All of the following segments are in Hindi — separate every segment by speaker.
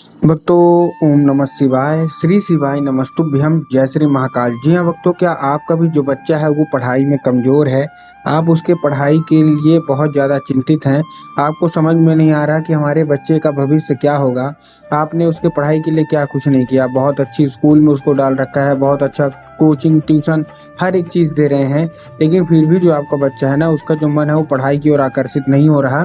Speaker 1: भक्तों, ओम नमः शिवाय, श्री शिवाय नमस्तुभ्यं, जय श्री महाकाल। जी हाँ भक्तों, क्या आपका भी जो बच्चा है वो पढ़ाई में कमज़ोर है? आप उसके पढ़ाई के लिए बहुत ज़्यादा चिंतित हैं। आपको समझ में नहीं आ रहा कि हमारे बच्चे का भविष्य क्या होगा। आपने उसके पढ़ाई के लिए क्या कुछ नहीं किया। बहुत अच्छी स्कूल में उसको डाल रखा है, बहुत अच्छा कोचिंग ट्यूशन हर एक चीज़ दे रहे हैं, लेकिन फिर भी जो आपका बच्चा है ना, उसका जो मन है वो पढ़ाई की ओर आकर्षित नहीं हो रहा।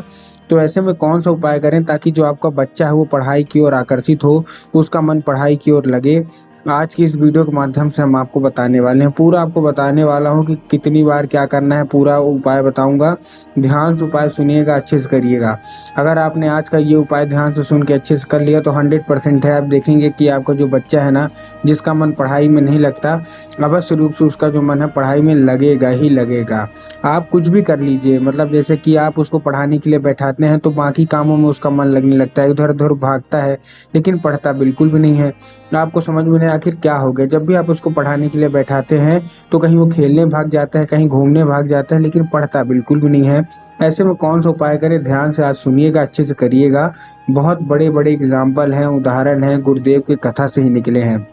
Speaker 1: तो ऐसे में कौन सा उपाय करें ताकि जो आपका बच्चा है वो पढ़ाई की ओर आकर्षित हो, उसका मन पढ़ाई की ओर लगे। आज की इस वीडियो के माध्यम से हम आपको बताने वाले हैं, पूरा आपको बताने वाला हूं कि कितनी बार क्या करना है, पूरा उपाय बताऊंगा। ध्यान से उपाय सुनिएगा, अच्छे से करिएगा। अगर आपने आज का ये उपाय ध्यान से सुन के अच्छे से कर लिया तो 100% है, आप देखेंगे कि आपका जो बच्चा है ना, जिसका मन पढ़ाई में नहीं लगता, अवश्य रूप से उसका जो मन है पढ़ाई में लगेगा ही लगेगा। आप कुछ भी कर लीजिए, मतलब जैसे कि आप उसको पढ़ाने के लिए बैठाते हैं तो बाकी कामों में उसका मन लगने लगता है, इधर उधर भागता है, लेकिन पढ़ता बिल्कुल भी नहीं है। आपको समझ में नहीं आखिर क्या हो गया। जब भी आप उसको पढ़ाने के लिए बैठाते हैं तो कहीं वो खेलने भाग जाता है, कहीं घूमने भाग जाता है, लेकिन पढ़ता बिल्कुल भी नहीं है। ऐसे में कौन सा उपाय करें, ध्यान से आज सुनिएगा, अच्छे से करिएगा। बहुत बड़े बड़े एग्जाम्पल हैं, उदाहरण हैं, गुरुदेव की कथा से ही निकले हैं।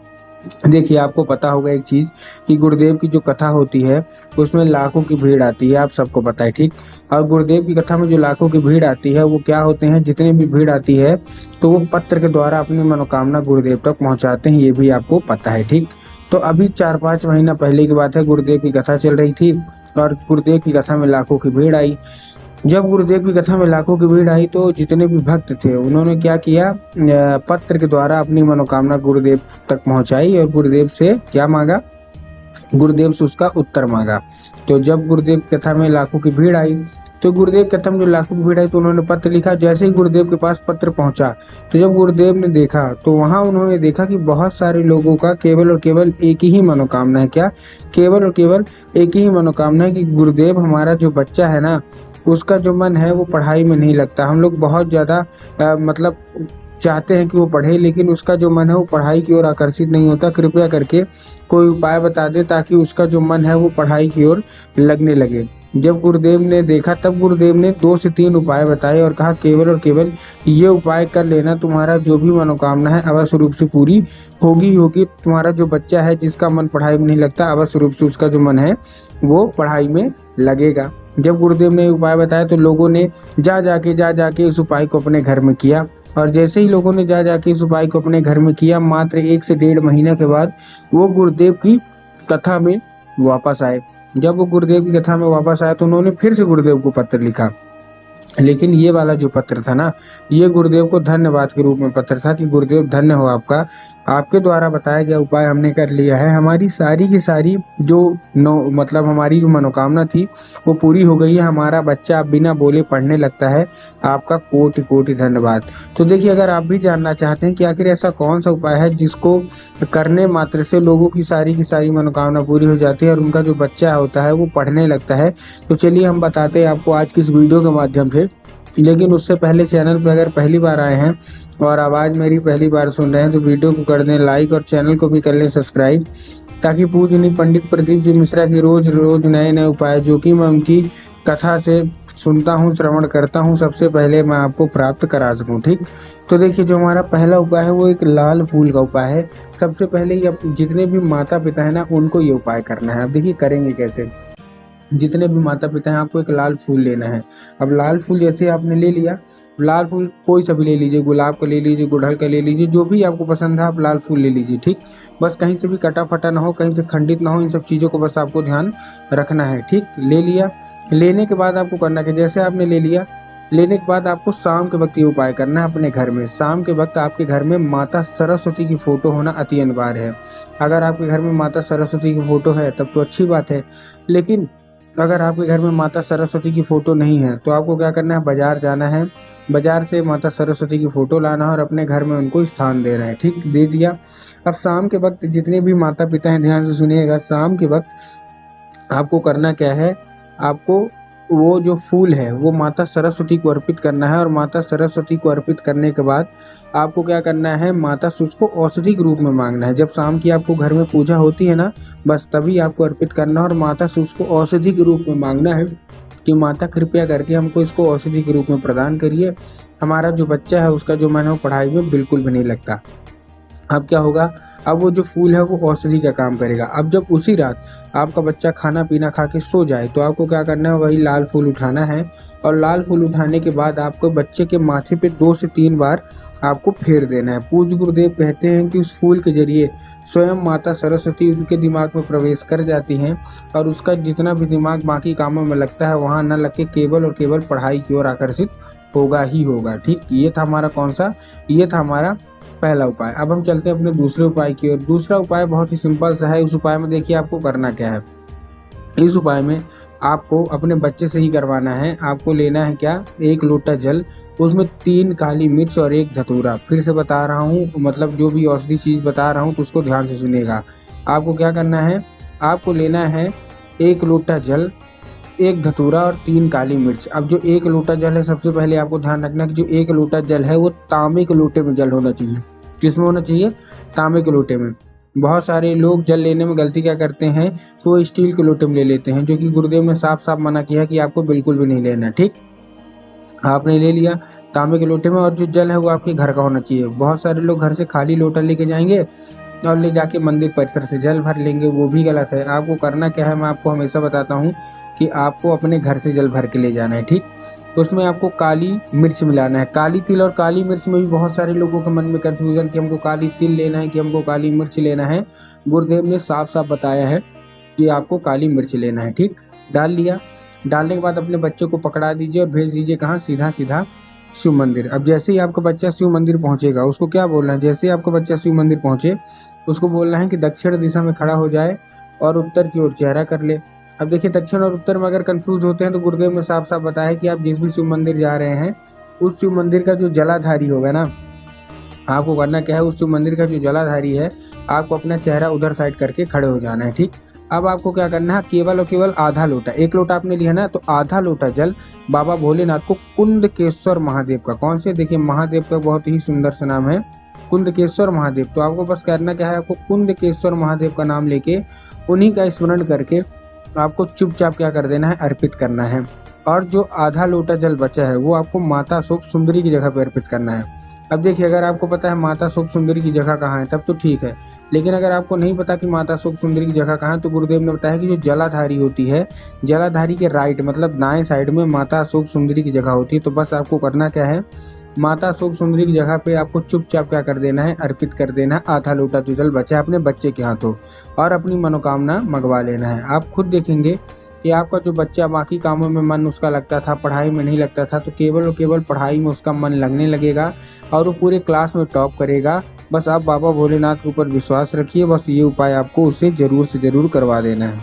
Speaker 1: देखिए, आपको पता होगा एक चीज़ कि गुरुदेव की जो कथा होती है उसमें लाखों की भीड़ आती है, आप सबको पता है, ठीक। और गुरुदेव की कथा में जो लाखों की भीड़ आती है वो क्या होते हैं, जितने भी भीड़ आती है तो वो पत्र के द्वारा अपनी मनोकामना गुरुदेव तक पहुंचाते हैं, ये भी आपको पता है, ठीक। तो अभी 4-5 महीना पहले की बात है, गुरुदेव की कथा चल रही थी और गुरुदेव की कथा में लाखों की भीड़ आई। जब गुरुदेव की कथा में लाखों की भीड़ आई तो जितने भी भक्त थे उन्होंने क्या किया, पत्र के द्वारा अपनी मनोकामना गुरुदेव तक पहुंचाई और गुरुदेव से क्या मांगा, गुरुदेव से उसका उत्तर मांगा। तो जब गुरुदेव की कथा में लाखों की भीड़ आई तो गुरुदेव की कथा में जो लाखों की भीड़ आई तो उन्होंने पत्र लिखा। जैसे ही गुरुदेव के पास पत्र पहुंचा तो जब गुरुदेव ने देखा तो वहां उन्होंने देखा कि बहुत सारे लोगों का केवल और केवल एक ही मनोकामना है। क्या? केवल और केवल एक ही मनोकामना है कि गुरुदेव, हमारा जो बच्चा है ना, उसका जो मन है वो पढ़ाई में नहीं लगता। हम लोग बहुत ज़्यादा मतलब चाहते हैं कि वो पढ़े, लेकिन उसका जो मन है वो पढ़ाई की ओर आकर्षित नहीं होता। कृपया करके कोई उपाय बता दे ताकि उसका जो मन है वो पढ़ाई की ओर लगने लगे। जब गुरुदेव ने देखा तब गुरुदेव ने 2 से 3 उपाय बताए और कहा केवल और केवल ये उपाय कर लेना, तुम्हारा जो भी मनोकामना है अवश्य रूप से पूरी होगी होगी। तुम्हारा जो बच्चा है जिसका मन पढ़ाई में नहीं लगता, अवश्य रूप से उसका जो मन है वो पढ़ाई में लगेगा। जब गुरुदेव ने उपाय बताया तो लोगों ने जा जाके इस उपाय को अपने घर में किया। और जैसे ही लोगों ने जा जाके इस उपाय को अपने घर में किया, मात्र 1 से 1.5 महीना के बाद वो गुरुदेव की कथा में वापस आए। जब वो गुरुदेव की कथा में वापस आए तो उन्होंने फिर से गुरुदेव को पत्र लिखा, लेकिन ये वाला जो पत्र था ना, ये गुरुदेव को धन्यवाद के रूप में पत्र था कि गुरुदेव धन्य हो आपका, आपके द्वारा बताया गया उपाय हमने कर लिया है, हमारी सारी की सारी जो मतलब हमारी जो मनोकामना थी वो पूरी हो गई है, हमारा बच्चा अब बिना बोले पढ़ने लगता है, आपका कोटि कोटि धन्यवाद। तो देखिए, अगर आप भी जानना चाहते हैं कि आखिर ऐसा कौन सा उपाय है जिसको करने मात्र से लोगों की सारी मनोकामना पूरी हो जाती है और उनका जो बच्चा होता है वो पढ़ने लगता है, तो चलिए हम बताते हैं आपको आज की इस वीडियो के माध्यम से। लेकिन उससे पहले चैनल पर अगर पहली बार आए हैं और आवाज़ मेरी पहली बार सुन रहे हैं तो वीडियो को कर दें लाइक और चैनल को भी कर लें सब्सक्राइब, ताकि पूजनीय पंडित प्रदीप जी मिश्रा की रोज रोज नए नए उपाय जो कि मैं उनकी कथा से सुनता हूँ, श्रवण करता हूँ, सबसे पहले मैं आपको प्राप्त करा सकूँ, ठीक। तो देखिए, जो हमारा पहला उपाय है वो एक लाल फूल का उपाय है। सबसे पहले ये जितने भी माता पिता है ना उनको ये उपाय करना है। अब देखिए करेंगे कैसे। जितने भी माता पिता हैं आपको एक लाल फूल लेना है। अब लाल फूल जैसे आपने ले लिया, लाल फूल कोई सा भी ले लीजिए, गुलाब का ले लीजिए, गुड़हल का ले लीजिए, जो भी आपको पसंद है आप लाल फूल ले लीजिए, ठीक। बस कहीं से भी कटा फटा ना हो, कहीं से खंडित ना हो, इन सब चीज़ों को बस आपको ध्यान रखना है, ठीक। ले लिया, लेने के बाद आपको करना है, जैसे आपने ले लिया, लेने के बाद आपको शाम के वक्त ये उपाय करना है अपने घर में। शाम के वक्त आपके घर में माता सरस्वती की फोटो होना अति अनिवार्य है। अगर आपके घर में माता सरस्वती की फोटो है तब तो अच्छी बात है, लेकिन अगर आपके घर में माता सरस्वती की फ़ोटो नहीं है तो आपको क्या करना है, बाज़ार जाना है, बाज़ार से माता सरस्वती की फ़ोटो लाना है और अपने घर में उनको स्थान देना है, ठीक। दे दिया। अब शाम के वक्त जितने भी माता पिता हैं ध्यान से सुनिएगा, शाम के वक्त आपको करना क्या है, आपको वो जो फूल है वो माता सरस्वती को अर्पित करना है और माता सरस्वती को अर्पित करने के बाद आपको क्या करना है, माता से उसको औषधि के रूप में मांगना है। जब शाम की आपको घर में पूजा होती है ना, बस तभी आपको अर्पित करना है और माता से उसको औषधि के रूप में मांगना है। कि माता कृपया करके हमको इसको औषधि के रूप में प्रदान करिए, हमारा जो बच्चा है उसका जो मन है वो पढ़ाई में बिल्कुल भी नहीं लगता। अब क्या होगा, अब वो जो फूल है वो औषधि का काम करेगा। अब जब उसी रात आपका बच्चा खाना पीना खा के सो जाए तो आपको क्या करना है, वही लाल फूल उठाना है और लाल फूल उठाने के बाद आपको बच्चे के माथे पे 2 से 3 बार आपको फेर देना है। पूज्य गुरुदेव कहते हैं कि उस फूल के जरिए स्वयं माता सरस्वती उनके दिमाग में प्रवेश कर जाती हैं और उसका जितना भी दिमाग बाकी कामों में लगता है वहाँ न लग के केवल और केवल पढ़ाई की ओर आकर्षित होगा ही होगा। ठीक, ये था हमारा कौन सा, ये था हमारा पहला उपाय। अब हम चलते हैं अपने दूसरे उपाय की ओर। दूसरा उपाय बहुत ही सिंपल सा है। उस उपाय में देखिए आपको करना क्या है। इस उपाय में आपको अपने बच्चे से ही करवाना है। आपको लेना है क्या, 1 लोटा जल, उसमें 3 काली मिर्च और 1 धतूरा। फिर से बता रहा हूँ, मतलब जो भी औषधि चीज़ बता रहा हूँ तो उसको ध्यान से सुनिएगा। आपको क्या करना है, आपको लेना है 1 लोटा जल, 1 धतूरा और 3 काली मिर्च। अब जो 1 लोटा जल है, सबसे पहले आपको ध्यान रखना कि जो 1 लोटा जल है वो तांबे के लोटे में जल होना चाहिए। किसमें होना चाहिए, तांबे के लोटे में। बहुत सारे लोग जल लेने में गलती क्या करते हैं, तो वो स्टील के लोटे में ले लेते हैं, जो कि गुरुदेव ने साफ साफ मना किया कि आपको बिल्कुल भी नहीं लेना। ठीक, आपने ले लिया तांबे के लोटे में और जो जल है वो आपके घर का होना चाहिए। बहुत सारे लोग घर से खाली लोटा लेके जाएंगे और ले जाके मंदिर परिसर से जल भर लेंगे, वो भी गलत है। आपको करना क्या है, मैं आपको हमेशा बताता हूँ कि आपको अपने घर से जल भर के ले जाना है। ठीक, उसमें आपको काली मिर्च मिलाना है। काली तिल और काली मिर्च में भी बहुत सारे लोगों के मन में कन्फ्यूजन कि हमको काली तिल लेना है कि हमको काली मिर्च लेना है। गुरुदेव ने साफ साफ बताया है कि आपको काली मिर्च लेना है। ठीक, डाल लिया। डालने के बाद अपने बच्चों को पकड़ा दीजिए और भेज दीजिए कहाँ, सीधा सीधा शिव मंदिर। अब जैसे ही आपका बच्चा शिव मंदिर पहुंचेगा, उसको क्या बोलना है, जैसे ही आपका बच्चा शिव मंदिर पहुंचे उसको बोलना है कि दक्षिण दिशा में खड़ा हो जाए और उत्तर की ओर चेहरा कर ले। अब देखिए, दक्षिण और उत्तर में अगर कंफ्यूज होते हैं तो गुरुदेव ने साफ साफ बताया कि आप जिस भी शिव मंदिर जा रहे हैं उस शिव मंदिर का जो जलाधारी होगा ना, आपको करना क्या है, उस शिव मंदिर का जो जलाधारी है आपको अपना चेहरा उधर साइड करके खड़े हो जाना है। ठीक, अब आपको क्या करना है, केवल और केवल आधा लोटा, 1 लोटा आपने लिया ना, तो आधा लोटा जल बाबा भोलेनाथ को कुंदकेश्वर महादेव का, कौन से, देखिए महादेव का बहुत ही सुंदर सा नाम है कुंदकेश्वर महादेव। तो आपको बस करना क्या है, आपको कुंदकेश्वर महादेव का नाम लेके उन्हीं का स्मरण करके आपको चुपचाप क्या कर देना है, अर्पित करना है। और जो आधा लोटा जल बचा है वो आपको माता शोक सुंदरी की जगह पर अर्पित करना है। अब देखिए, अगर आपको पता है माता शोक सुंदरी की जगह कहाँ है तब तो ठीक है, लेकिन अगर आपको नहीं पता कि माता शोक सुंदरी की जगह कहाँ है तो गुरुदेव ने बताया कि जो जलाधारी होती है, जलाधारी के राइट मतलब दाएं साइड में माता शोक सुंदरी की जगह होती है। तो बस आपको करना क्या है, माता शोक सुंदरी की जगह पे आपको चुपचाप क्या कर देना है, अर्पित कर देना है आधा लोटा जो जल बचा है अपने बच्चे के हाथों और अपनी मनोकामना मंगवा लेना है। आप खुद देखेंगे कि आपका जो बच्चा बाकी कामों में मन उसका लगता था, पढ़ाई में नहीं लगता था, तो केवल और केवल पढ़ाई में उसका मन लगने लगेगा और वो पूरे क्लास में टॉप करेगा। बस आप बाबा भोलेनाथ के ऊपर विश्वास रखिए, बस ये उपाय आपको उससे ज़रूर से ज़रूर करवा देना है।